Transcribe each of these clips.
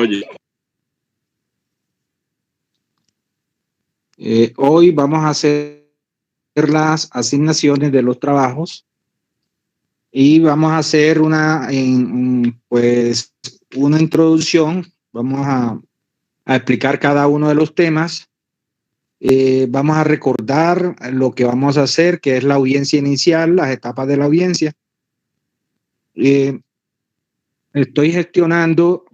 oye. Hoy vamos a hacer las asignaciones de los trabajos y vamos a hacer una introducción. Vamos a explicar cada uno de los temas. Vamos a recordar lo que vamos a hacer, que es la audiencia inicial, las etapas de la audiencia. Estoy gestionando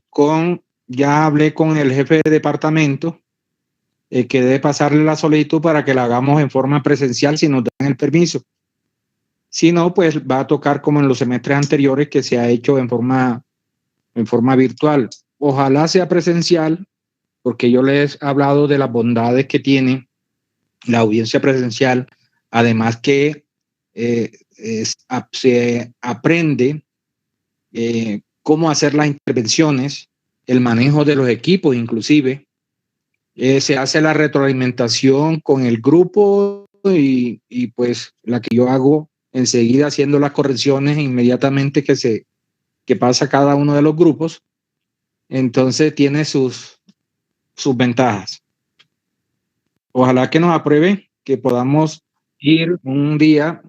ya hablé con el jefe de departamento, que debe pasarle la solicitud para que la hagamos en forma presencial si nos dan el permiso. Si no, pues va a tocar como en los semestres anteriores, que se ha hecho en forma virtual. Ojalá sea presencial, porque yo les he hablado de las bondades que tiene la audiencia presencial, además que se aprende cómo hacer las intervenciones, el manejo de los equipos inclusive, se hace la retroalimentación con el grupo y pues la que yo hago enseguida haciendo las correcciones inmediatamente que pasa cada uno de los grupos. Entonces tiene sus ventajas. Ojalá que nos aprueben, que podamos ir un día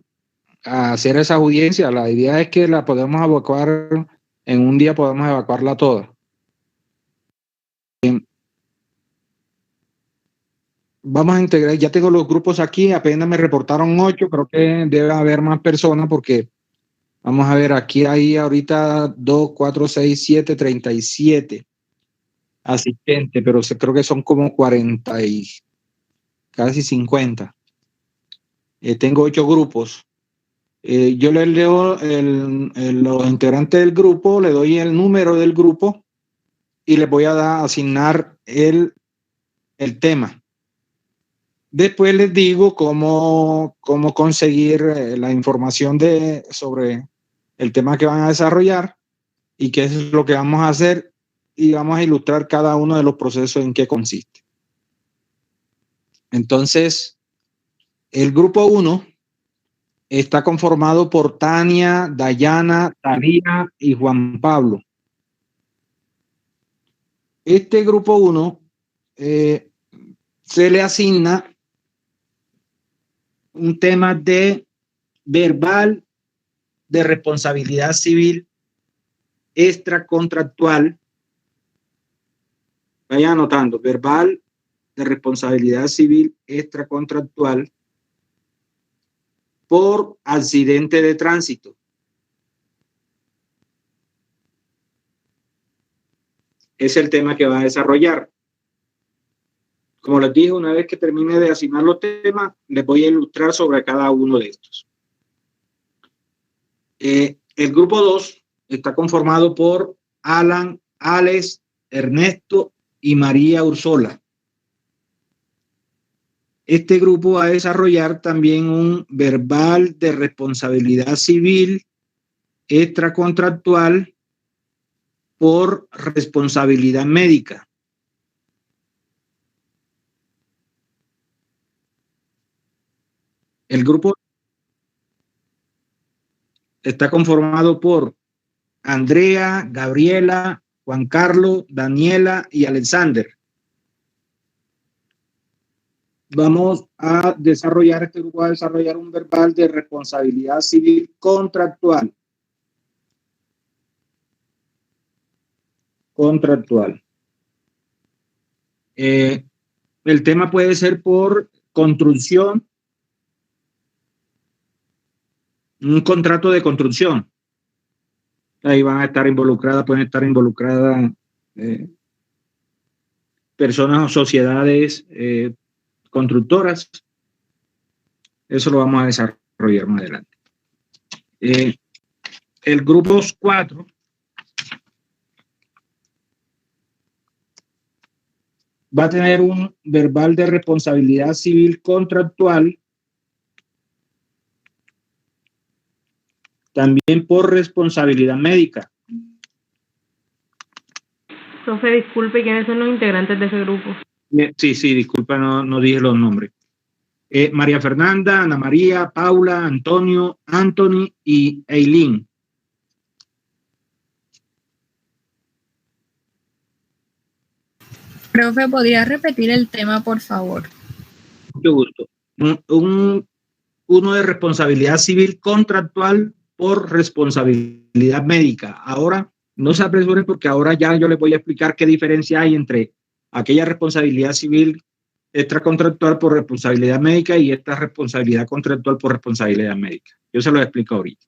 a hacer esa audiencia. La idea es que la podemos evacuar en un día, podemos evacuarla toda. Vamos a integrar, ya tengo los grupos aquí, apenas me reportaron 8, creo que debe haber más personas porque vamos a ver, aquí hay ahorita 2, 4, 6, 7, 37 asistentes, pero creo que son como 40 y casi 50. Tengo 8 grupos. Yo les leo los integrantes del grupo, le doy el número del grupo y les voy a asignar el tema. Después les digo cómo conseguir la información sobre el tema que van a desarrollar y qué es lo que vamos a hacer, y vamos a ilustrar cada uno de los procesos en qué consiste. Entonces, el grupo 1 está conformado por Tania, Dayana, Talía y Juan Pablo. Este grupo 1 se le asigna un tema de verbal de responsabilidad civil extracontractual. Vayan anotando, verbal de responsabilidad civil extracontractual por accidente de tránsito. Es el tema que va a desarrollar. Como les dije, una vez que termine de asignar los temas, les voy a ilustrar sobre cada uno de estos. El grupo 2 está conformado por Alan, Alex, Ernesto y María Ursola. Este grupo va a desarrollar también un verbal de responsabilidad civil extracontractual por responsabilidad médica. El grupo está conformado por Andrea, Gabriela, Juan Carlos, Daniela y Alexander. Vamos a desarrollar, este grupo va a desarrollar un verbal de responsabilidad civil contractual. El tema puede ser por construcción, un contrato de construcción. Ahí van a estar involucradas, pueden estar involucradas personas o sociedades constructoras. Eso lo vamos a desarrollar más adelante. El grupo 4 va a tener un verbal de responsabilidad civil contractual también por responsabilidad médica. Profe, disculpe, ¿quiénes son los integrantes de ese grupo? Sí, disculpa, no dije los nombres. María Fernanda, Ana María, Paula, Antonio, Anthony y Eileen. Profe, ¿podría repetir el tema, por favor? Mucho gusto. Uno de responsabilidad civil contractual por responsabilidad médica. Ahora, no se apresuren porque ahora ya yo les voy a explicar qué diferencia hay entre aquella responsabilidad civil extracontractual por responsabilidad médica y esta responsabilidad contractual por responsabilidad médica. Yo se lo explico ahorita.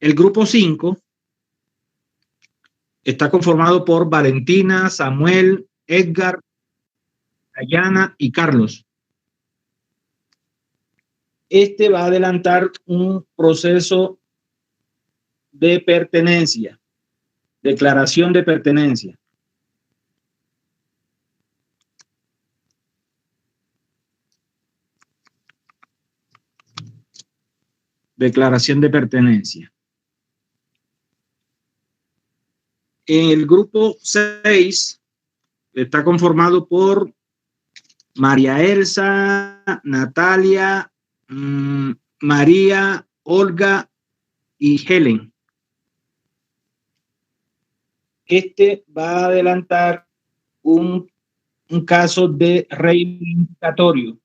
El grupo 5 está conformado por Valentina, Samuel, Edgar, Dayana y Carlos. Este va a adelantar un proceso de pertenencia, declaración de pertenencia. Declaración de pertenencia. En el grupo 6 está conformado por María Elsa, Natalia, María, Olga y Helen. Este va a adelantar un caso de reivindicatorio.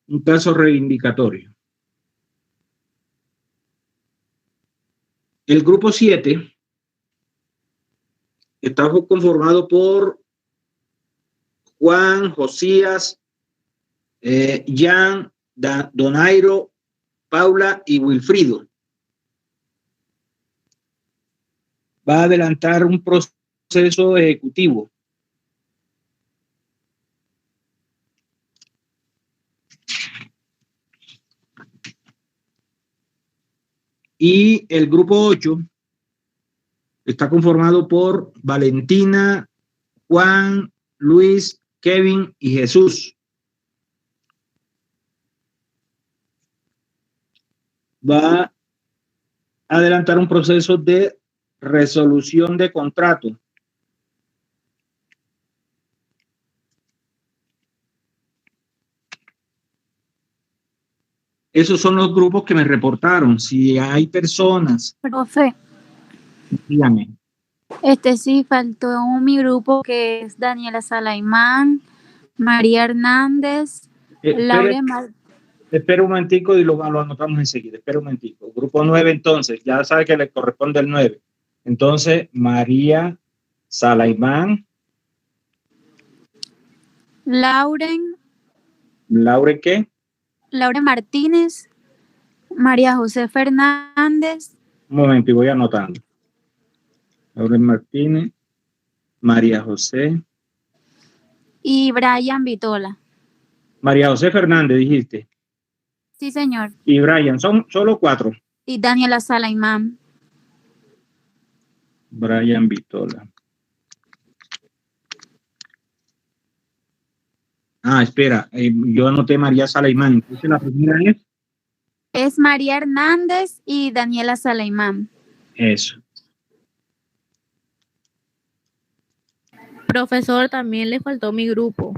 Un caso reivindicatorio. El grupo 7 está conformado por Juan, Josías, Jan, Donairo, Paula y Wilfrido. Va a adelantar un proceso ejecutivo. Y el grupo 8 está conformado por Valentina, Juan, Luis, Kevin y Jesús. Va a adelantar un proceso de resolución de contrato. Esos son los grupos que me reportaron. Si hay personas. Profe, Dígame. sí, faltó mi grupo que es Daniela Salaimán, María Hernández, Laura Espera un momentico y lo anotamos enseguida. Espera un momentico. Grupo 9 entonces, ya sabe que le corresponde el 9. Entonces, María Salaimán. ¿Lauren qué? Laura Martínez, María José Fernández. Un momento y voy anotando. Laura Martínez, María José. Y Brian Vitola. María José Fernández, dijiste. Sí, señor. Y Brian, son solo 4. Y Daniela Salaimán. Brian Vitola. Espera, yo anoté María Salaimán. Entonces la primera es María Hernández y Daniela Salaimán. Eso. Profesor, también le faltó mi grupo.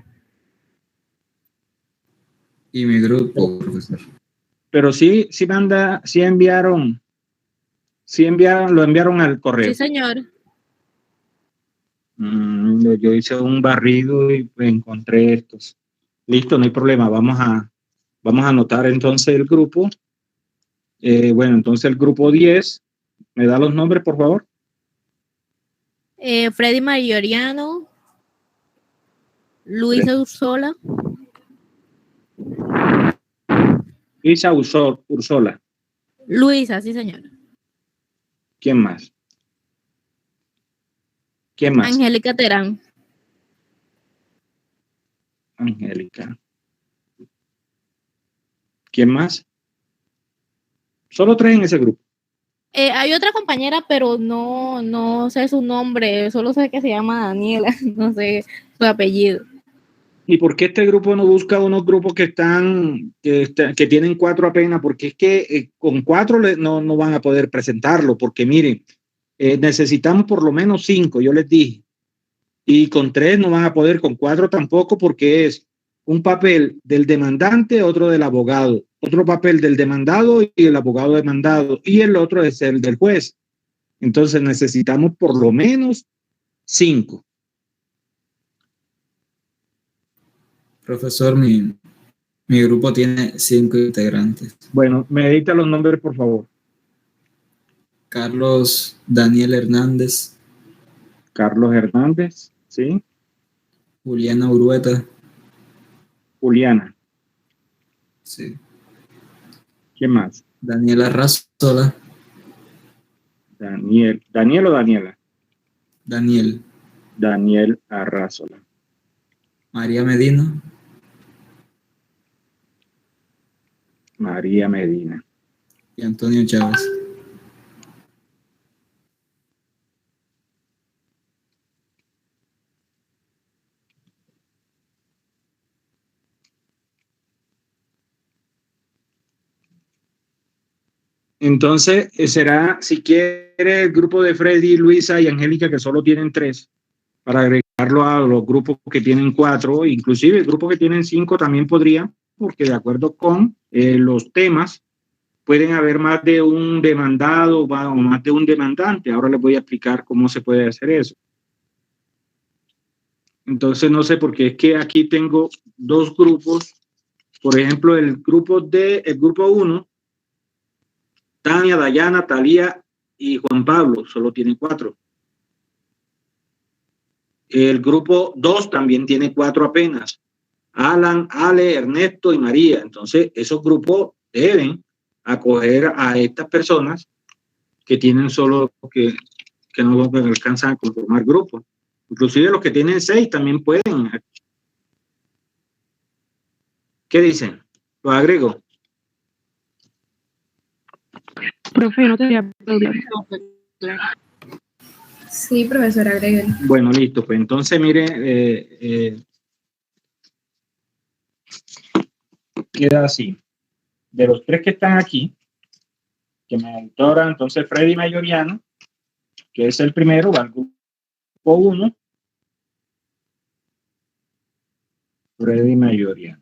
Y mi grupo, profesor. Pero sí enviaron, lo enviaron al correo. Sí, señor. Yo hice un barrido y encontré estos. Listo, no hay problema. Vamos a anotar entonces el grupo. Bueno, entonces el grupo 10. ¿Me da los nombres, por favor? Freddy Mayoriano, Luisa Ursola. Luisa Ursola. Luisa, sí, señor. ¿Quién más? Angélica Terán. Angélica. ¿Quién más? Solo 3 en ese grupo. Hay otra compañera, pero no sé su nombre, solo sé que se llama Daniela, no sé su apellido. ¿Y por qué este grupo no busca unos grupos que tienen 4 apenas? Porque es que con 4 no van a poder presentarlo, porque miren, necesitamos por lo menos 5, yo les dije. Y con 3 no van a poder, con 4 tampoco, porque es un papel del demandante, otro del abogado, otro papel del demandado y el abogado demandado, y el otro es el del juez. Entonces necesitamos por lo menos 5. Profesor, mi grupo tiene 5 integrantes. Bueno, me dicta los nombres, por favor. Carlos Daniel Hernández, Carlos Hernández, ¿sí? Juliana Urueta, Juliana, sí. ¿quién más? Daniela Razola, Daniel o Daniela. Daniel, Daniel Arrazola. María Medina, María Medina. y Antonio Chávez. Entonces, será, si quiere, el grupo de Freddy, Luisa y Angélica, que solo tienen 3, para agregarlo a los grupos que tienen 4, inclusive el grupo que tienen 5 también podría, porque de acuerdo con los temas, pueden haber más de un demandado o más de un demandante. Ahora les voy a explicar cómo se puede hacer eso. Entonces, no sé, porque es que aquí tengo 2 grupos. Por ejemplo, el grupo 1, Tania, Dayana, Talía y Juan Pablo, solo tienen 4. El grupo 2 también tiene 4 apenas. Alan, Ale, Ernesto y María. Entonces, esos grupos deben acoger a estas personas que tienen solo que no alcanzan a conformar grupos. Inclusive los que tienen 6 también pueden. ¿Qué dicen? ¿Los agrego? Profe, no tenía problema. Sí, profesor, agreguen. Bueno, listo. Pues entonces, mire, queda así. De los 3 que están aquí, que me autoran, entonces Freddy Mayoriano, que es el primero, va al grupo 1. Freddy Mayoriano.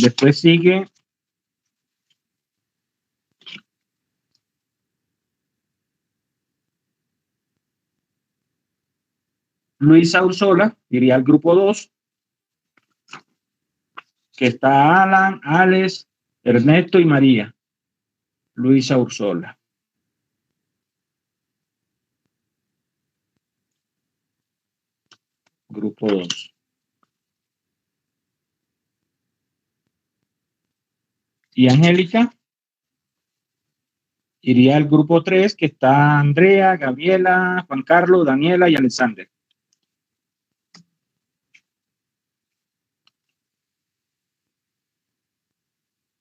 Después sigue Luisa Ursola, iría al grupo 2, que está Alan, Alex, Ernesto y María. Luisa Ursola. Grupo 2. Y Angélica iría al grupo 3, que está Andrea, Gabriela, Juan Carlos, Daniela y Alexander.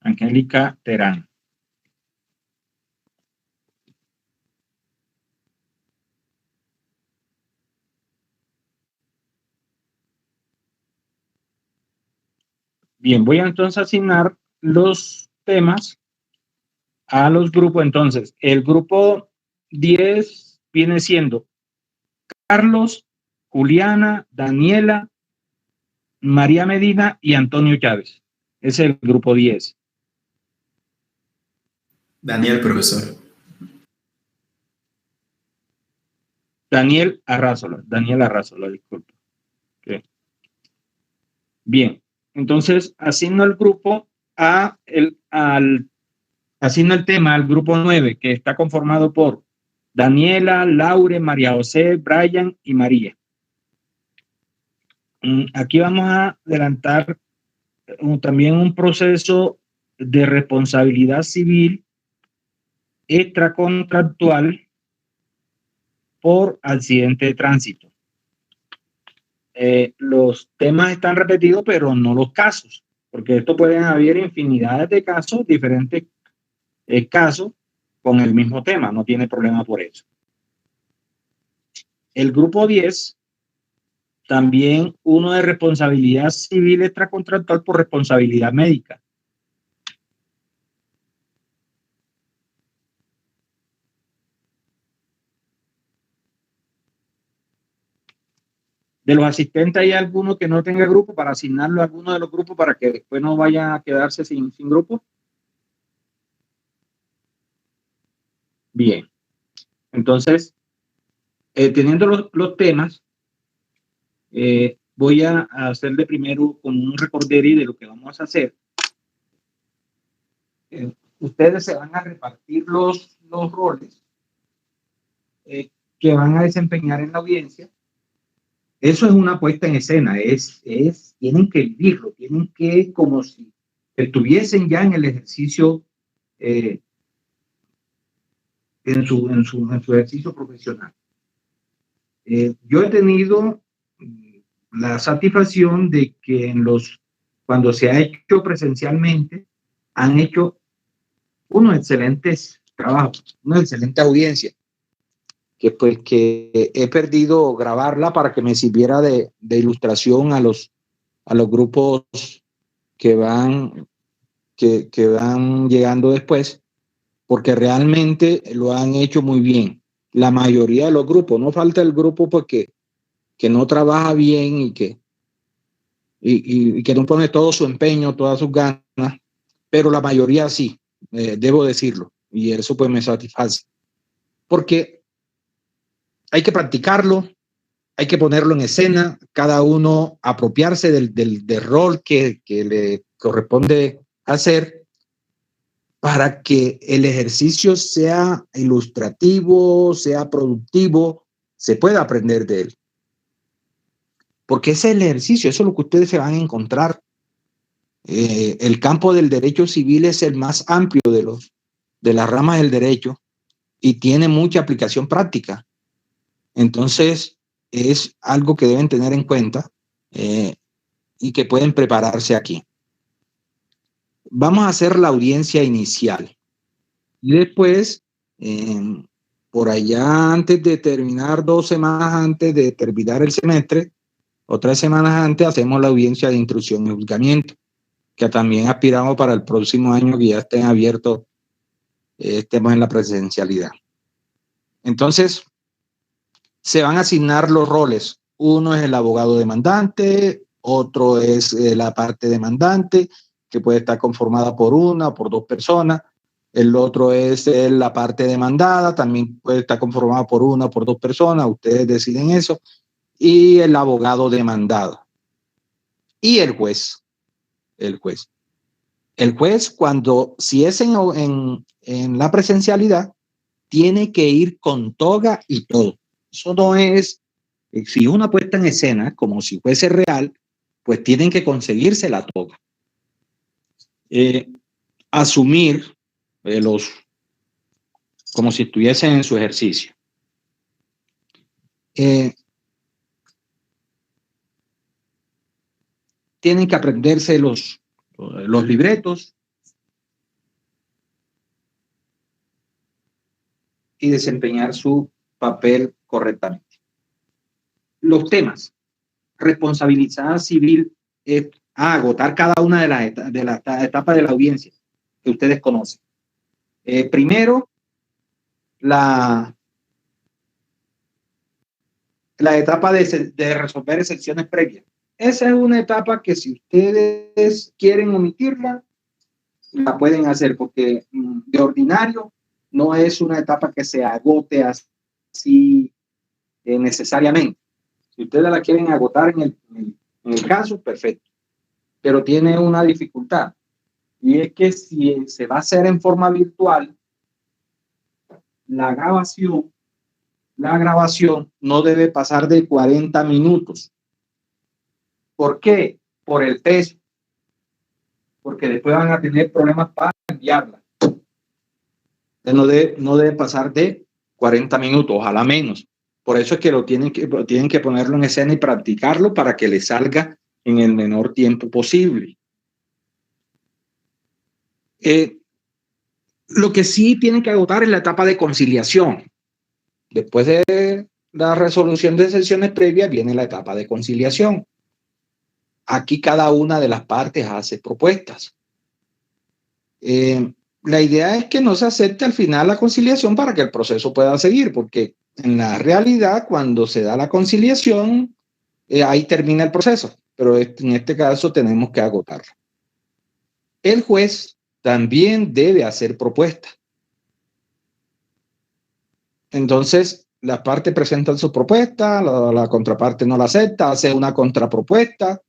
Angélica Terán. Bien, voy a entonces asignar los temas a los grupos. Entonces, el grupo 10 viene siendo Carlos, Juliana, Daniela, María Medina y Antonio Chávez. Ese es el grupo 10. Daniel, profesor. Daniel Arrazola, disculpe. Okay. Bien, entonces asigno el grupo asigno el tema al grupo 9, que está conformado por Daniela, Laure, María José, Brian y María. Aquí vamos a adelantar también un proceso de responsabilidad civil extracontractual por accidente de tránsito. Los temas están repetidos, pero no los casos, porque esto pueden haber infinidades de casos, diferentes casos con el mismo tema, no tiene problema por eso. El grupo 10, también uno de responsabilidad civil extracontractual por responsabilidad médica. De los asistentes, ¿hay alguno que no tenga grupo para asignarlo a alguno de los grupos para que después no vaya a quedarse sin grupo? Bien. Entonces, teniendo los temas, voy a hacerle primero como un recorderis de lo que vamos a hacer. Ustedes se van a repartir los roles que van a desempeñar en la audiencia. Eso es una puesta en escena, tienen que vivirlo, tienen que, como si estuviesen ya en el ejercicio, en su ejercicio profesional. Yo he tenido la satisfacción de que cuando se ha hecho presencialmente, han hecho unos excelentes trabajos, una excelente audiencia, que pues que he perdido grabarla para que me sirviera de ilustración a los grupos que van llegando después, porque realmente lo han hecho muy bien. La mayoría de los grupos, no falta el grupo porque que no trabaja bien y que no pone todo su empeño, todas sus ganas, pero la mayoría sí, debo decirlo, y eso pues me satisface, porque hay que practicarlo, hay que ponerlo en escena, cada uno apropiarse del rol que le corresponde hacer para que el ejercicio sea ilustrativo, sea productivo, se pueda aprender de él. Porque ese es el ejercicio, eso es lo que ustedes se van a encontrar. El campo del derecho civil es el más amplio de las ramas del derecho y tiene mucha aplicación práctica. Entonces, es algo que deben tener en cuenta y que pueden prepararse aquí. Vamos a hacer la audiencia inicial. Y después, por allá antes de terminar, 2 semanas antes de terminar el semestre, o 3 semanas antes, hacemos la audiencia de instrucción y juzgamiento, que también aspiramos para el próximo año que ya estén abiertos, estemos en la presencialidad. Entonces, se van a asignar los roles. Uno es el abogado demandante, otro es la parte demandante, que puede estar conformada por una o por 2 personas. El otro es la parte demandada, también puede estar conformada por una o por 2 personas, ustedes deciden eso. Y el abogado demandado. Y el juez. El juez, si es en la presencialidad, tiene que ir con toga y todo. Eso no es, si una puesta en escena, como si fuese real, pues tienen que conseguirse la toga. Asumir como si estuviesen en su ejercicio. Tienen que aprenderse los libretos y desempeñar su papel correctamente. Los temas. Responsabilidad civil es agotar cada una de las etapas de la audiencia que ustedes conocen. Primero, la etapa de resolver excepciones previas. Esa es una etapa que si ustedes quieren omitirla, la pueden hacer, porque de ordinario no es una etapa que se agote así necesariamente. Si ustedes la quieren agotar en el caso, perfecto. Pero tiene una dificultad, y es que si se va a hacer en forma virtual, la grabación no debe pasar de 40 minutos. ¿Por qué? Por el peso. Porque después van a tener problemas para enviarla. No debe pasar de 40 minutos, ojalá menos. Por eso es que tienen que ponerlo en escena y practicarlo para que le salga en el menor tiempo posible. Lo que sí tienen que agotar es la etapa de conciliación. Después de la resolución de excepciones previas viene la etapa de conciliación. Aquí cada una de las partes hace propuestas. La idea es que no se acepte al final la conciliación para que el proceso pueda seguir, porque en la realidad, cuando se da la conciliación, ahí termina el proceso, pero en este caso tenemos que agotarlo. El juez también debe hacer propuesta. Entonces, las partes presentan su propuesta, la contraparte no la acepta, hace una contrapropuesta.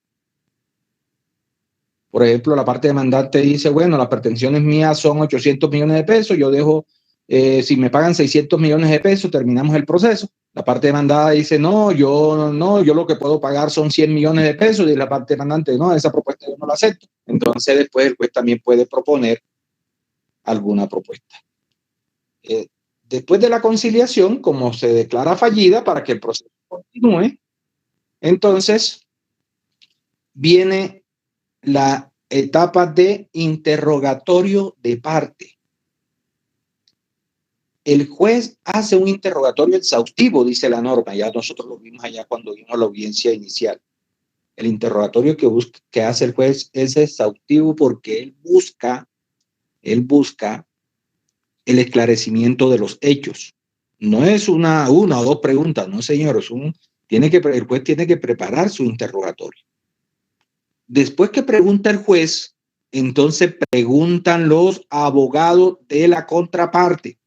Por ejemplo, la parte demandante dice, bueno, las pretensiones mías son 800 millones de pesos, yo dejo, si me pagan 600 millones de pesos, terminamos el proceso. La parte demandada dice, no, yo lo que puedo pagar son 100 millones de pesos, y la parte demandante, no, esa propuesta yo no la acepto. Entonces, después el juez también puede proponer alguna propuesta. Después de la conciliación, como se declara fallida para que el proceso continúe, entonces viene la etapa de interrogatorio de parte. El juez hace un interrogatorio exhaustivo, dice la norma, ya nosotros lo vimos allá cuando vimos la audiencia inicial. El interrogatorio que hace el juez es exhaustivo porque él busca el esclarecimiento de los hechos. No es una o dos preguntas, no señor, el juez tiene que preparar su interrogatorio. Después que pregunta el juez, entonces preguntan los abogados de la contraparte.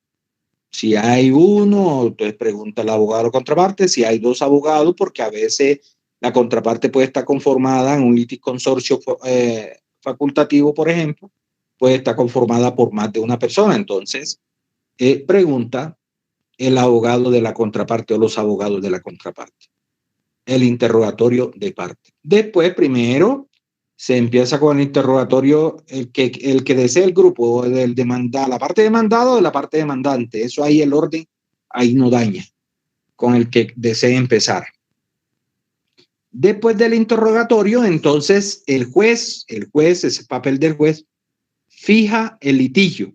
Si hay uno, entonces pregunta el abogado de la contraparte. Si hay dos abogados, porque a veces la contraparte puede estar conformada en un litisconsorcio facultativo, por ejemplo, puede estar conformada por más de una persona. Entonces, pregunta el abogado de la contraparte o los abogados de la contraparte. El interrogatorio de parte. Después, primero, se empieza con el interrogatorio, el que desee el grupo, del demandado, la parte demandada o de la parte demandante. Eso ahí el orden, ahí no daña, con el que desee empezar. Después del interrogatorio, entonces el juez, ese papel del juez, fija el litigio.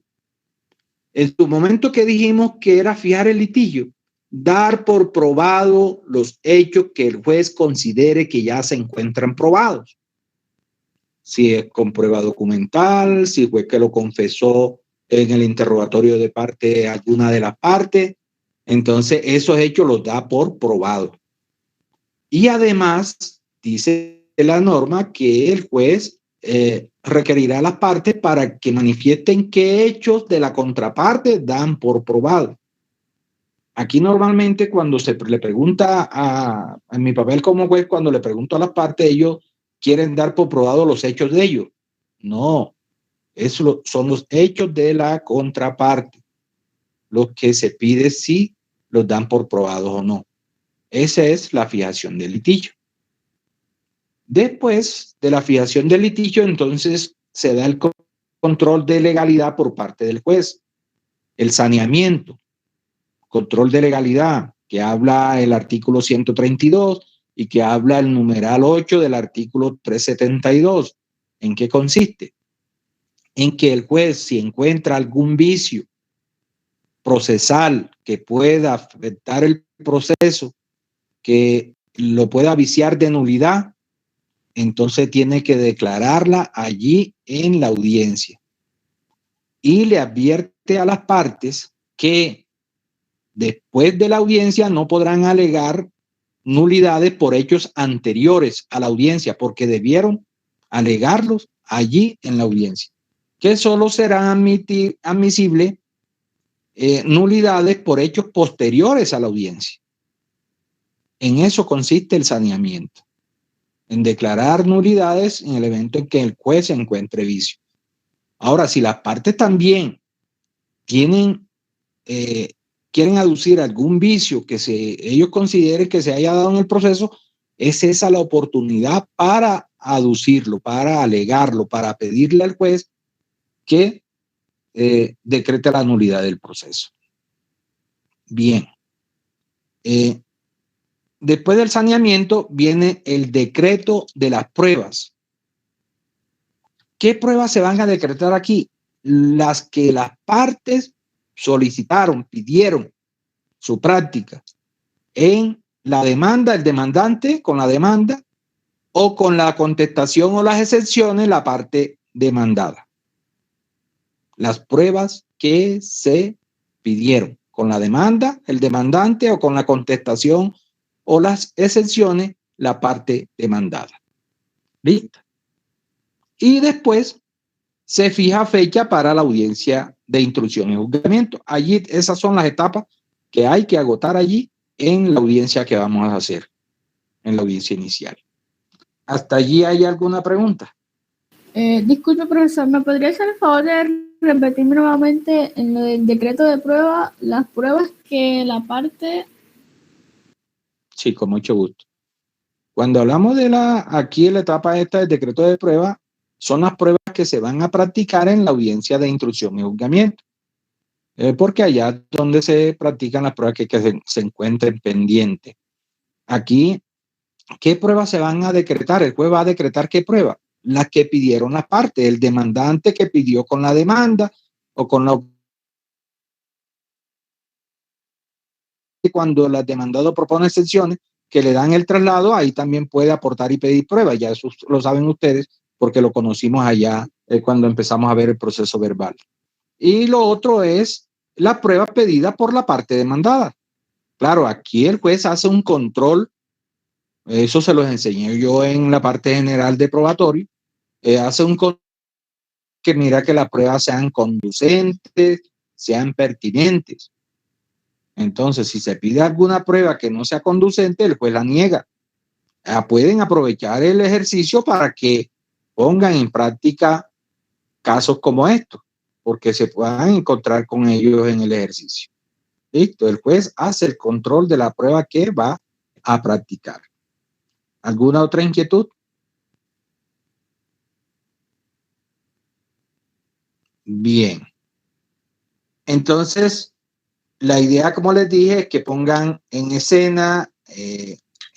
En su momento que dijimos que era fijar el litigio, dar por probado los hechos que el juez considere que ya se encuentran probados. Si es con prueba documental, si fue que lo confesó en el interrogatorio de parte alguna de las partes, entonces esos hechos los da por probado. Y además dice la norma que el juez requerirá a las partes para que manifiesten qué hechos de la contraparte dan por probado. Aquí normalmente cuando se le pregunta en mi papel como juez, cuando le pregunto a las partes, ellos quieren dar por probado los hechos de ellos. No, son los hechos de la contraparte los que se pide si los dan por probados o no. Esa es la fijación del litigio. Después de la fijación del litigio, entonces se da el control de legalidad por parte del juez. El saneamiento, control de legalidad, que habla el artículo 132 y que habla el numeral 8 del artículo 372. ¿En qué consiste? En que el juez, si encuentra algún vicio procesal que pueda afectar el proceso, que lo pueda viciar de nulidad, entonces tiene que declararla allí en la audiencia. Y le advierte a las partes que después de la audiencia no podrán alegar nulidades por hechos anteriores a la audiencia, porque debieron alegarlos allí en la audiencia, que solo serán admisibles nulidades por hechos posteriores a la audiencia. En eso consiste el saneamiento, en declarar nulidades en el evento en que el juez se encuentre vicio. Ahora, si las partes también quieren aducir algún vicio que ellos consideren que se haya dado en el proceso, es esa la oportunidad para aducirlo, para alegarlo, para pedirle al juez que decrete la nulidad del proceso. Bien. Después del saneamiento viene el decreto de las pruebas. ¿Qué pruebas se van a decretar aquí? Las que las partes solicitaron, pidieron su práctica en la demanda, el demandante con la demanda, o con la contestación o las excepciones, la parte demandada. Las pruebas que se pidieron con la demanda, el demandante, o con la contestación o las excepciones, la parte demandada. ¿Listo? Y después se fija fecha para la audiencia de instrucción y juzgamiento. Allí, esas son las etapas que hay que agotar allí en la audiencia que vamos a hacer, en la audiencia inicial. ¿Hasta allí hay alguna pregunta? Disculpe, profesor, ¿me podría hacer el favor de repetirme nuevamente en lo del decreto de prueba las pruebas que la parte... Sí, con mucho gusto. Cuando hablamos de aquí en la etapa esta del decreto de prueba, son las pruebas que se van a practicar en la audiencia de instrucción y juzgamiento. Porque allá es donde se practican las pruebas que se encuentren pendientes. Aquí, ¿qué pruebas se van a decretar? El juez va a decretar qué prueba. Las que pidieron las partes, el demandante que pidió con la demanda o con la... Cuando el demandado propone excepciones que le dan el traslado, ahí también puede aportar y pedir pruebas. Ya eso lo saben ustedes porque lo conocimos allá cuando empezamos a ver el proceso verbal. Y lo otro es la prueba pedida por la parte demandada. Claro, aquí el juez hace un control, eso se los enseñé yo en la parte general de probatorio, hace un control que mira que las pruebas sean conducentes, sean pertinentes. Entonces, si se pide alguna prueba que no sea conducente, el juez la niega. Pueden aprovechar el ejercicio para que pongan en práctica casos como estos, porque se puedan encontrar con ellos en el ejercicio. Listo, el juez hace el control de la prueba que va a practicar. ¿Alguna otra inquietud? Bien. Entonces, la idea, como les dije, es que pongan en escena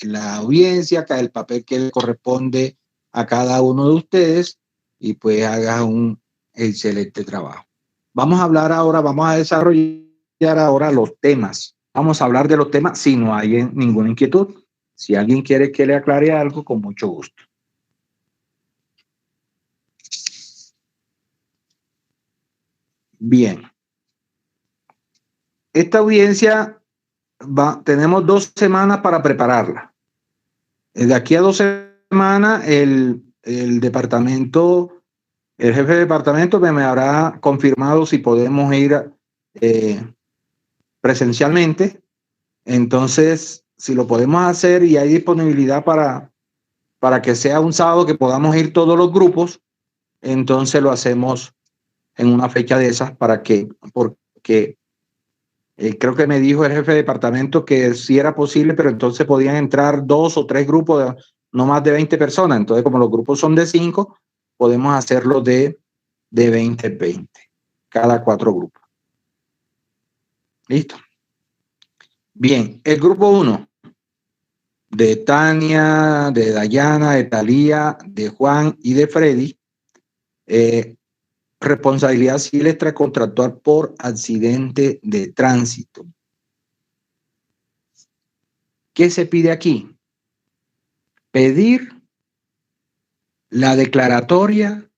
la audiencia, que el papel que le corresponde a cada uno de ustedes y pues hagan un excelente trabajo. Vamos a hablar ahora, vamos a desarrollar ahora los temas. Vamos a hablar de los temas si no hay ninguna inquietud. Si alguien quiere que le aclare algo, con mucho gusto. Bien. Esta audiencia tenemos 2 semanas para prepararla. De aquí a 2 semanas, el departamento, el jefe de departamento me habrá confirmado si podemos ir presencialmente. Entonces, si lo podemos hacer y hay disponibilidad para que sea un sábado que podamos ir todos los grupos, entonces lo hacemos en una fecha de esas porque creo que me dijo el jefe de departamento que sí era posible, pero entonces podían entrar 2 o 3 grupos de no más de 20 personas. Entonces, como los grupos son de 5, podemos hacerlo de 20 en 20, cada 4 grupos. ¿Listo? Bien, el grupo 1, de Tania, de Dayana, de Talía, de Juan y de Freddy, responsabilidad civil extracontractual por accidente de tránsito. ¿Qué se pide aquí? Pedir la declaratoria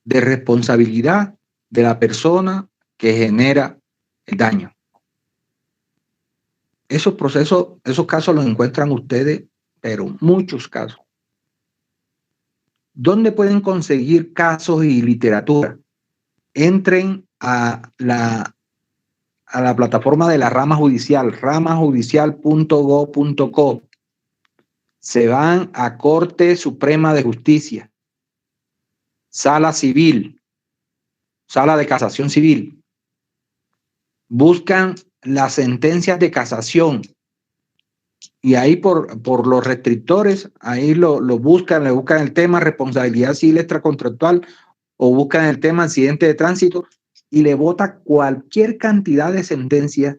de responsabilidad de la persona que genera el daño. Esos procesos, esos casos los encuentran ustedes, pero muchos casos. ¿Dónde pueden conseguir casos y literatura? Entren a la plataforma de la rama judicial, ramajudicial.go.co. Se van a Corte Suprema de Justicia, Sala Civil, Sala de Casación Civil. Buscan las sentencias de casación y ahí por los restrictores, ahí lo buscan, le buscan el tema responsabilidad civil extracontractual o buscan el tema accidente de tránsito y le vota cualquier cantidad de sentencias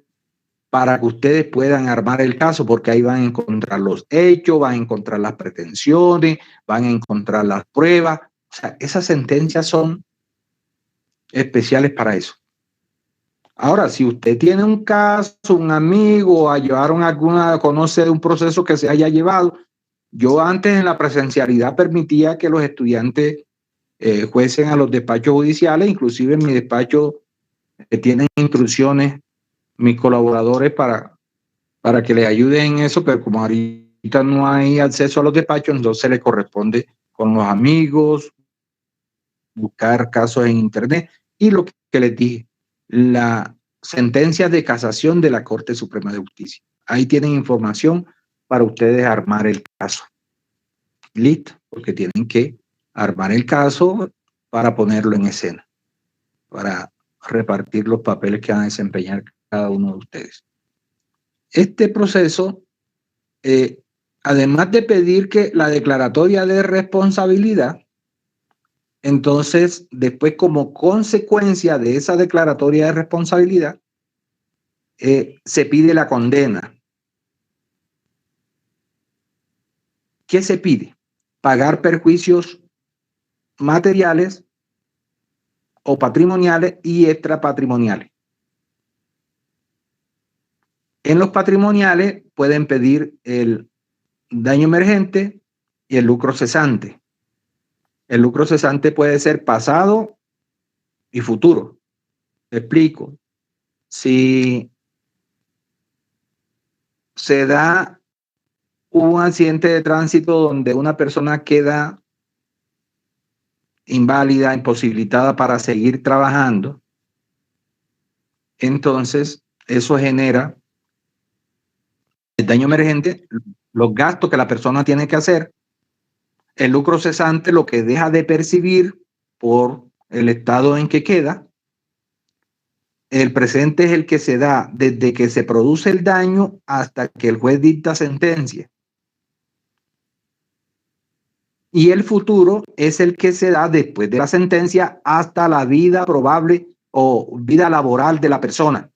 para que ustedes puedan armar el caso, porque ahí van a encontrar los hechos, van a encontrar las pretensiones, van a encontrar las pruebas. O sea, esas sentencias son especiales para eso. Ahora, si usted tiene un caso, un amigo, conoce de un proceso que se haya llevado, yo antes en la presencialidad permitía que los estudiantes juecen a los despachos judiciales, inclusive en mi despacho tienen instrucciones mis colaboradores para que les ayuden en eso, pero como ahorita ahorita no hay acceso a los despachos, entonces le corresponde con los amigos, buscar casos en internet y lo que les dije, la sentencia de casación de la Corte Suprema de Justicia. Ahí tienen información para ustedes armar el caso. Listo, porque tienen que armar el caso para ponerlo en escena, para repartir los papeles que van a desempeñar cada uno de ustedes. Este proceso, además de pedir que la declaratoria de responsabilidad, entonces después como consecuencia de esa declaratoria de responsabilidad, se pide la condena. ¿Qué se pide? Pagar perjuicios materiales o patrimoniales y extrapatrimoniales. En los patrimoniales pueden pedir el daño emergente y el lucro cesante. El lucro cesante puede ser pasado y futuro. Te explico. Si se da un accidente de tránsito donde una persona queda inválida, imposibilitada para seguir trabajando, entonces eso genera el daño emergente, los gastos que la persona tiene que hacer, el lucro cesante, lo que deja de percibir por el estado en que queda. El presente es el que se da desde que se produce el daño hasta que el juez dicta sentencia. Y el futuro es el que se da después de la sentencia hasta la vida probable o vida laboral de la persona.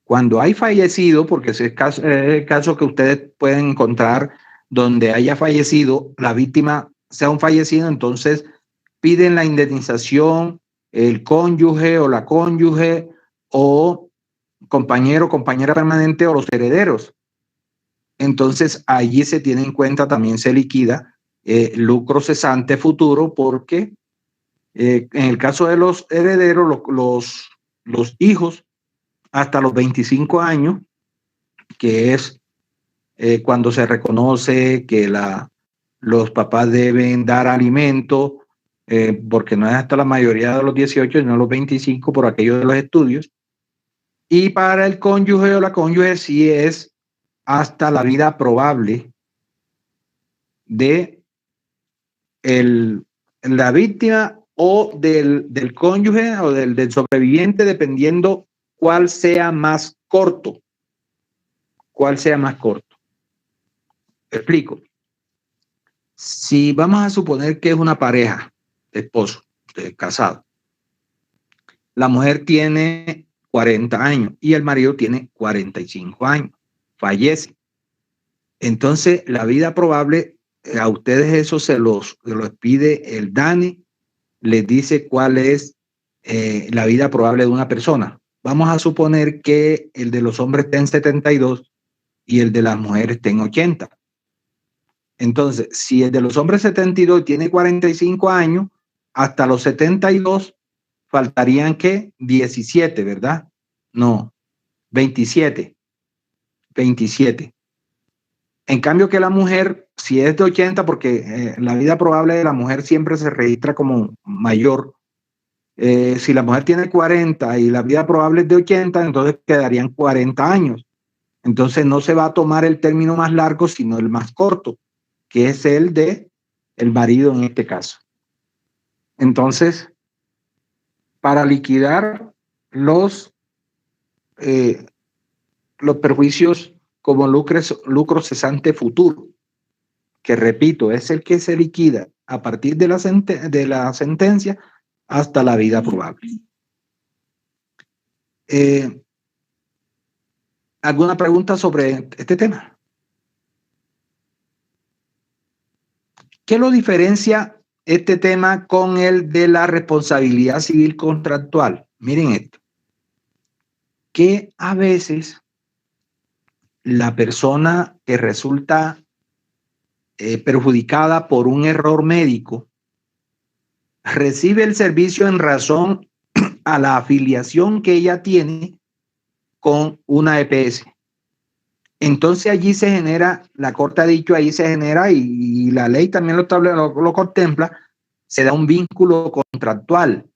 Cuando hay fallecido, porque ese es el caso que ustedes pueden encontrar donde haya fallecido, la víctima sea un fallecido, entonces piden la indemnización el cónyuge o la cónyuge o compañero, compañera permanente o los herederos. Entonces allí se tiene en cuenta, también se liquida lucro cesante futuro, porque en el caso de los herederos, los hijos hasta los 25 años, que es cuando se reconoce que los papás deben dar alimento, porque no es hasta la mayoría de los 18, sino los 25 por aquello de los estudios. Y para el cónyuge o la cónyuge sí es hasta la vida probable de la víctima o del cónyuge o del sobreviviente, dependiendo cuál sea más corto. ¿Cuál sea más corto? Explico. Si vamos a suponer que es una pareja de esposo, de casado, la mujer tiene 40 años y el marido tiene 45 años, fallece. Entonces, la vida probable, a ustedes eso se los pide el DANE, les dice cuál es la vida probable de una persona. Vamos a suponer que el de los hombres esté en 72 y el de las mujeres esté en 80. Entonces, si el de los hombres 72 tiene 45 años, hasta los 72 faltarían, ¿qué? 17, ¿verdad? No, 27. 27. En cambio que la mujer, si es de 80, porque la vida probable de la mujer siempre se registra como mayor. Si la mujer tiene 40 y la vida probable es de 80, entonces quedarían 40 años. Entonces no se va a tomar el término más largo, sino el más corto, que es el de el marido en este caso. Entonces, para liquidar los perjuicios como lucro cesante futuro, que repito, es el que se liquida a partir de la sentencia hasta la vida probable. ¿Alguna pregunta sobre este tema? ¿Qué lo diferencia este tema con el de la responsabilidad civil contractual? Miren esto, que a veces la persona que resulta perjudicada por un error médico recibe el servicio en razón a la afiliación que ella tiene con una EPS. Entonces allí se genera, la Corte ha dicho, ahí se genera, y la ley también lo contempla, se da un vínculo contractual.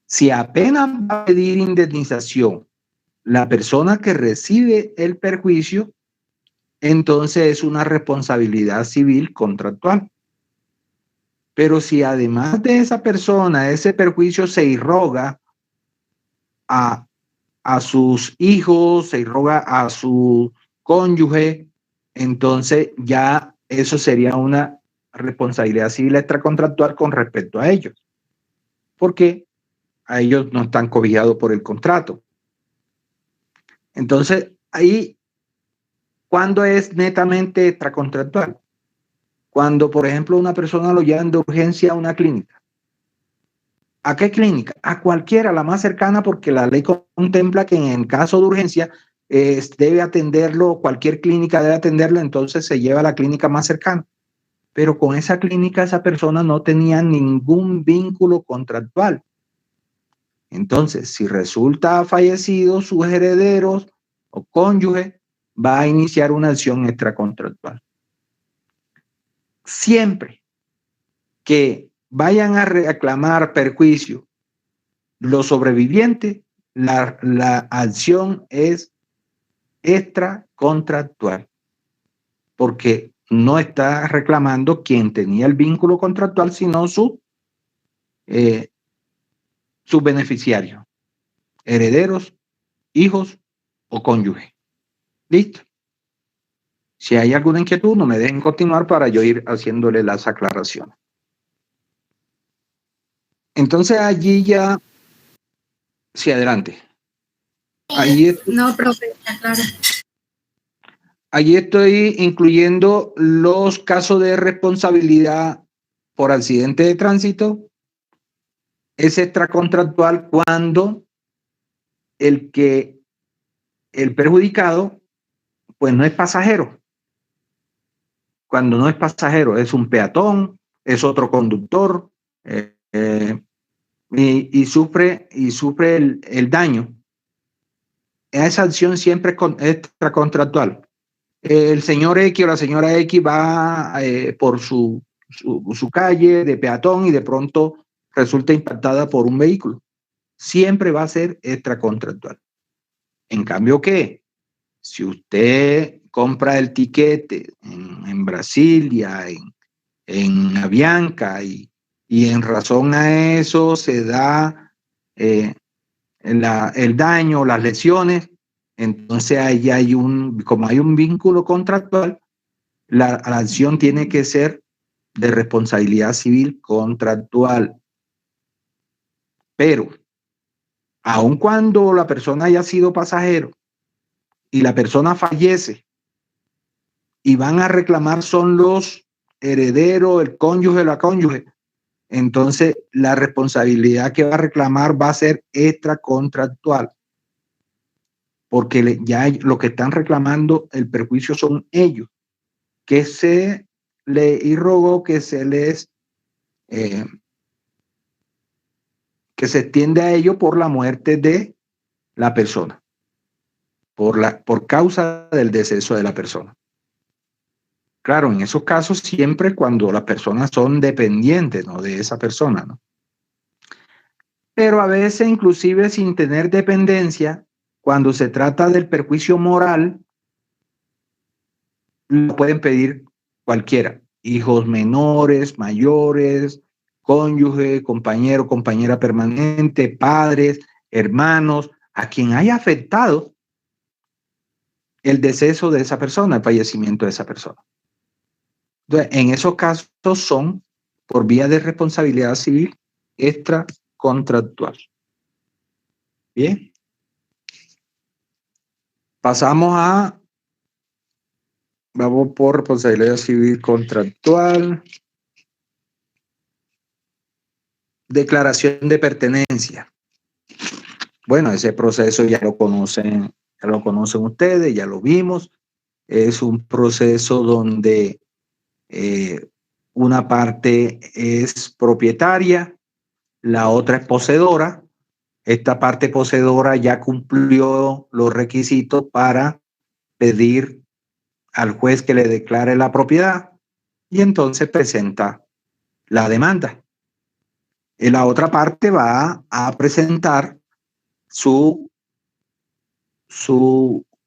Si apenas va a pedir indemnización la persona que recibe el perjuicio, entonces es una responsabilidad civil contractual. Pero si además de esa persona, ese perjuicio se irroga a sus hijos, se irroga a su cónyuge, entonces ya eso sería una responsabilidad civil extracontractual con respecto a ellos, porque a ellos no están cobijados por el contrato. Entonces, ahí, ¿cuándo es netamente extracontractual? Cuando, por ejemplo, una persona lo llevan de urgencia a una clínica. ¿A qué clínica? A cualquiera, la más cercana, porque la ley contempla que en caso de urgencia debe atenderlo, cualquier clínica debe atenderlo, entonces se lleva a la clínica más cercana. Pero con esa clínica esa persona no tenía ningún vínculo contractual. Entonces, si resulta fallecido, sus herederos o cónyuge va a iniciar una acción extracontractual. Siempre que vayan a reclamar perjuicio los sobrevivientes, la acción es extracontractual, porque no está reclamando quien tenía el vínculo contractual, sino su beneficiario, herederos, hijos o cónyuge. ¿Listo? Si hay alguna inquietud, no me dejen continuar para yo ir haciéndole las aclaraciones. Entonces allí ya, sí, adelante. No, profe, está claro. Allí estoy incluyendo los casos de responsabilidad por accidente de tránsito. Es extracontractual cuando el perjudicado pues no es pasajero. Cuando no es pasajero, es un peatón, es otro conductor, y sufre el daño. Esa acción siempre es extracontractual. El señor X o la señora X va por su calle de peatón y de pronto resulta impactada por un vehículo. Siempre va a ser extracontractual. En cambio, ¿qué? Si usted compra el tiquete en Brasilia, en Avianca, y en razón a eso se da el daño, las lesiones, entonces ahí como hay un vínculo contractual, la acción tiene que ser de responsabilidad civil contractual. Pero, aun cuando la persona haya sido pasajero y la persona fallece y van a reclamar son los herederos, el cónyuge, la cónyuge, entonces la responsabilidad que va a reclamar va a ser extracontractual, porque ya lo que están reclamando el perjuicio son ellos, que se le irrogó que se les que se extiende a ello por la muerte de la persona, por causa del deceso de la persona. Claro, en esos casos siempre cuando las personas son dependientes, ¿no?, de esa persona, ¿no? Pero a veces inclusive sin tener dependencia, cuando se trata del perjuicio moral, lo pueden pedir cualquiera, hijos menores, mayores, cónyuge, compañero, compañera permanente, padres, hermanos, a quien haya afectado el deceso de esa persona, el fallecimiento de esa persona. Entonces, en esos casos son por vía de responsabilidad civil extracontractual. Bien. Vamos por responsabilidad civil contractual. Declaración de pertenencia. Bueno, ese proceso ya lo conocen ustedes, ya lo vimos. Es un proceso donde una parte es propietaria, la otra es poseedora. Esta parte poseedora ya cumplió los requisitos para pedir al juez que le declare la propiedad y entonces presenta la demanda. Y la otra parte va a presentar su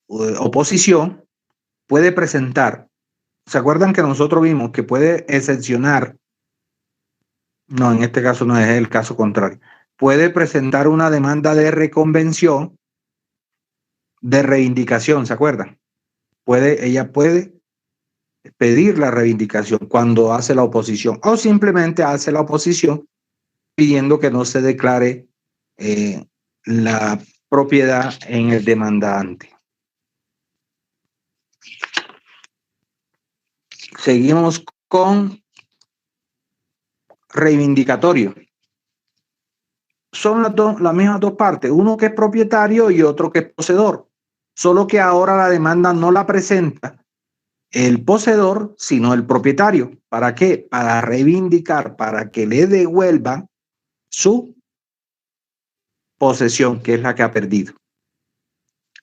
oposición. Puede presentar, ¿se acuerdan que nosotros vimos que puede excepcionar? No, en este caso no es el caso contrario. Puede presentar una demanda de reconvención, de reivindicación, ¿se acuerdan? Ella puede pedir la reivindicación cuando hace la oposición, o simplemente hace la oposición pidiendo que no se declare la propiedad en el demandante. Seguimos con reivindicatorio. Son las mismas dos partes, uno que es propietario y otro que es poseedor, solo que ahora la demanda no la presenta el poseedor, sino el propietario. ¿Para qué? Para reivindicar, para que le devuelvan su posesión, que es la que ha perdido.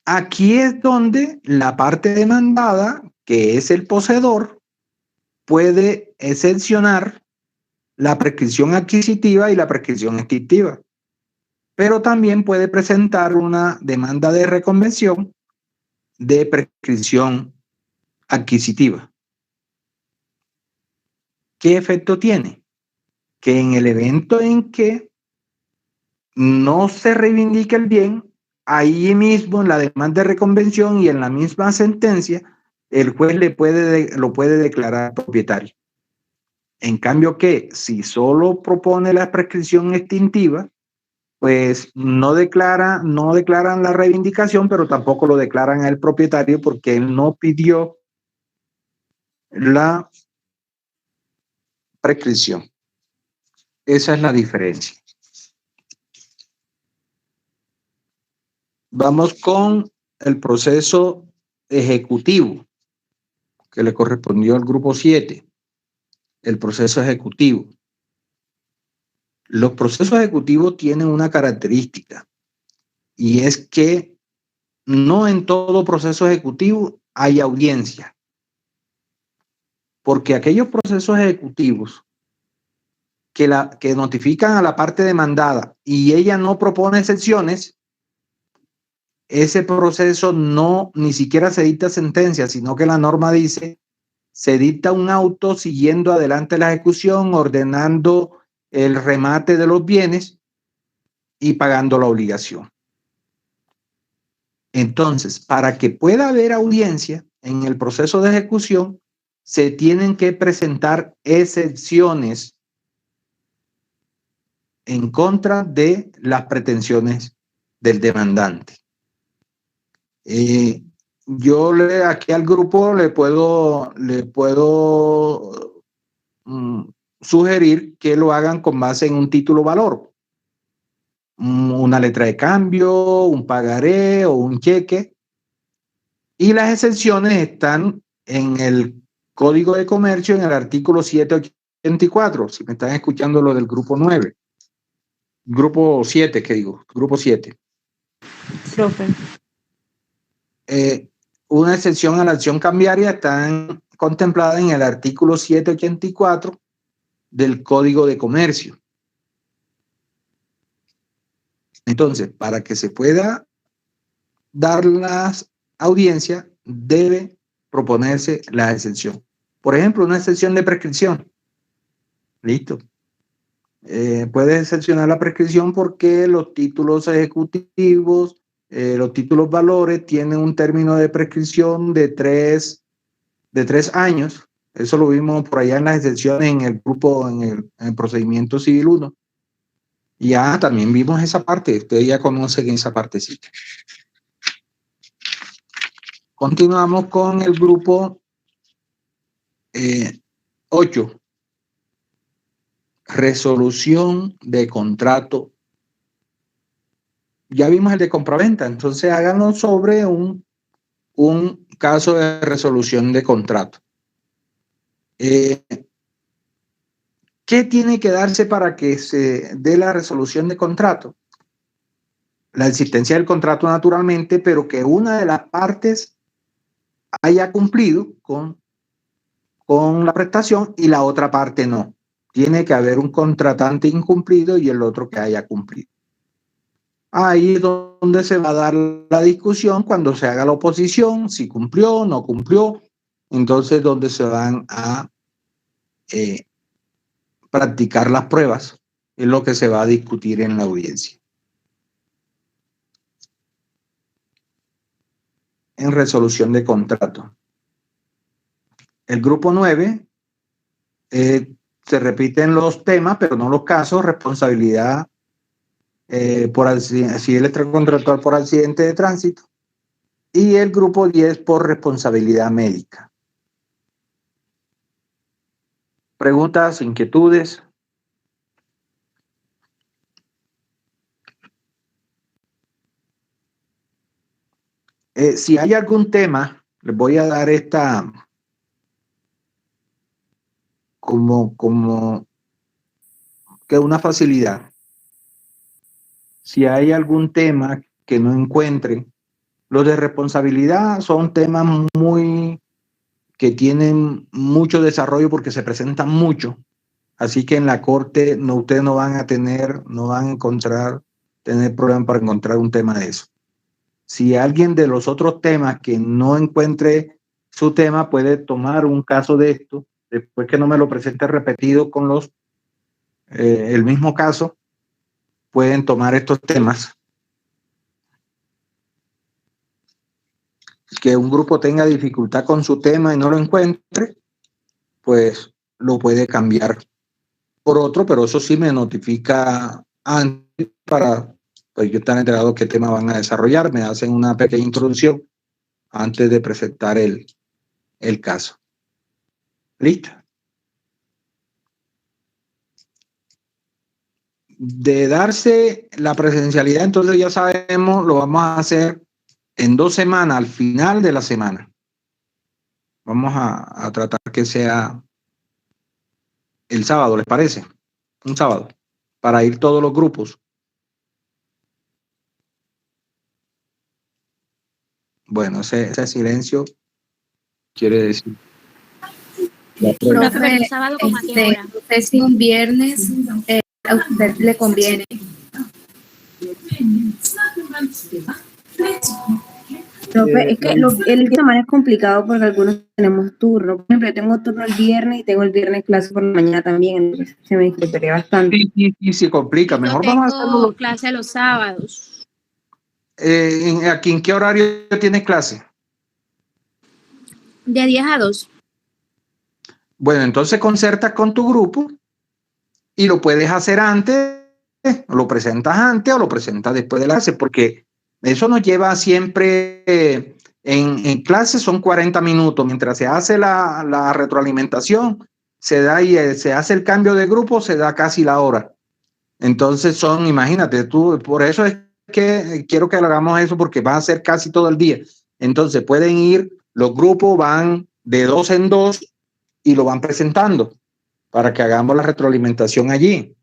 Aquí es donde la parte demandada, que es el poseedor, puede excepcionar la prescripción adquisitiva y la prescripción extintiva, pero también puede presentar una demanda de reconvención de prescripción adquisitiva. ¿Qué efecto tiene? Que en el evento en que no se reivindique el bien, ahí mismo en la demanda de reconvención y en la misma sentencia, el juez lo puede declarar propietario. En cambio que si solo propone la prescripción extintiva, pues no declaran la reivindicación, pero tampoco lo declaran al propietario porque él no pidió la prescripción. Esa es la diferencia. Vamos con el proceso ejecutivo que le correspondió al grupo 7. El proceso ejecutivo. Los procesos ejecutivos tienen una característica y es que no en todo proceso ejecutivo hay audiencia. Porque aquellos procesos ejecutivos que notifican a la parte demandada y ella no propone excepciones, ese proceso ni siquiera se dicta sentencia, sino que la norma dice, se dicta un auto siguiendo adelante la ejecución, ordenando el remate de los bienes y pagando la obligación. Entonces, para que pueda haber audiencia en el proceso de ejecución, se tienen que presentar excepciones en contra de las pretensiones del demandante. Yo aquí al grupo le puedo sugerir que lo hagan con base en un título valor, una letra de cambio, un pagaré o un cheque. Y las excepciones están en el Código de Comercio, en el artículo 784, si me están escuchando lo del grupo 9. Grupo 7, ¿qué digo? Grupo 7. Profe. Una excepción a la acción cambiaria está contemplada en el artículo 784 del Código de Comercio. Entonces, para que se pueda dar las audiencias, debe proponerse la excepción. Por ejemplo, una excepción de prescripción. Listo. Puede excepcionar la prescripción porque los títulos ejecutivos, los títulos valores tienen un término de prescripción de 3 años. Eso lo vimos por allá en las excepciones en el grupo, en el procedimiento civil 1. Ya también vimos esa parte. Ustedes ya conocen esa partecita. Continuamos con el grupo 8. Resolución de contrato. Ya vimos el de compraventa, entonces háganlo sobre un caso de resolución de contrato. ¿Qué tiene que darse para que se dé la resolución de contrato? La existencia del contrato naturalmente, pero que una de las partes haya cumplido con la prestación y la otra parte no. Tiene que haber un contratante incumplido y el otro que haya cumplido. Ahí es donde se va a dar la discusión cuando se haga la oposición, si cumplió o no cumplió. Entonces, donde se van a practicar las pruebas, es lo que se va a discutir en la audiencia. En resolución de contrato. El grupo 9, se repiten los temas, pero no los casos. Responsabilidad por accidente extracontractual por accidente de tránsito. Y el grupo 10 por responsabilidad médica. Preguntas, inquietudes. Si hay algún tema, les voy a dar esta como que una facilidad. Si hay algún tema que no encuentren, los de responsabilidad son temas que tienen mucho desarrollo porque se presentan mucho. Así que en la corte ustedes no van a tener problemas para encontrar un tema de eso. Si alguien de los otros temas que no encuentre su tema puede tomar un caso de esto, después que no me lo presente repetido con el mismo caso, pueden tomar estos temas. Que un grupo tenga dificultad con su tema y no lo encuentre, pues lo puede cambiar por otro, pero eso sí me notifica antes para pues yo estar enterado qué tema van a desarrollar, me hacen una pequeña introducción antes de presentar el caso. ¿Listo? De darse la presencialidad, entonces ya sabemos, lo vamos a hacer en 2 semanas, al final de la semana. Vamos a tratar que sea el sábado, ¿les parece? Un sábado, para ir todos los grupos. Bueno, ese silencio quiere decir. Profe, el sábado, ¿cómo a qué hora? No sé si un viernes a usted le conviene. Profe, es que el semana es complicado porque algunos tenemos turno. Por ejemplo, yo tengo turno el viernes y tengo el viernes clase por la mañana también, entonces se me dificultaría bastante. Sí, se complica. Mejor Yo vamos a hacerlo. tengo clase los sábados. ¿Aquí en qué horario tienes clase? De 10 a 2. Bueno, entonces concertas con tu grupo y lo puedes hacer antes, o lo presentas antes o lo presentas después de la clase, porque eso nos lleva siempre, en clase son 40 minutos, mientras se hace la retroalimentación, se da y se hace el cambio de grupo, se da casi la hora. Entonces imagínate, por eso es que quiero que hagamos eso, porque va a ser casi todo el día. Entonces pueden ir, los grupos van de 2 en 2 y lo van presentando para que hagamos la retroalimentación allí.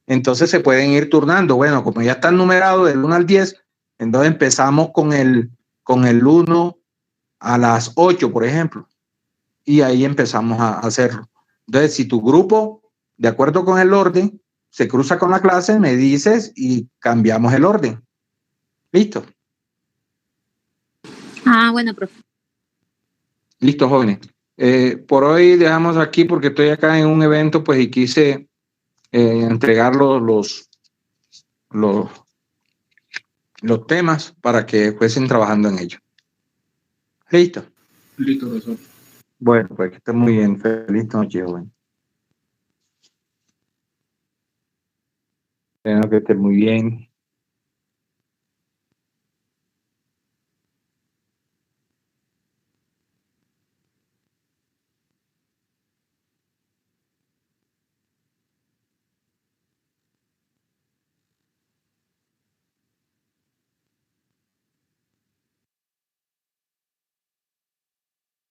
Entonces se pueden ir turnando. Bueno, como ya están numerados del 1 al 10, entonces empezamos con el 1 a las 8, por ejemplo. Y ahí empezamos a hacerlo. Entonces, si tu grupo, de acuerdo con el orden, se cruza con la clase, me dices y cambiamos el orden. ¿Listo? Ah, bueno, profe. Listo, jóvenes. Por hoy dejamos aquí porque estoy acá en un evento, pues, y quise entregar los temas para que fuesen trabajando en ello. ¿Listo? Listo, profesor. Bueno, pues que estén muy bien. Feliz noche, joven. Espero que estén muy bien.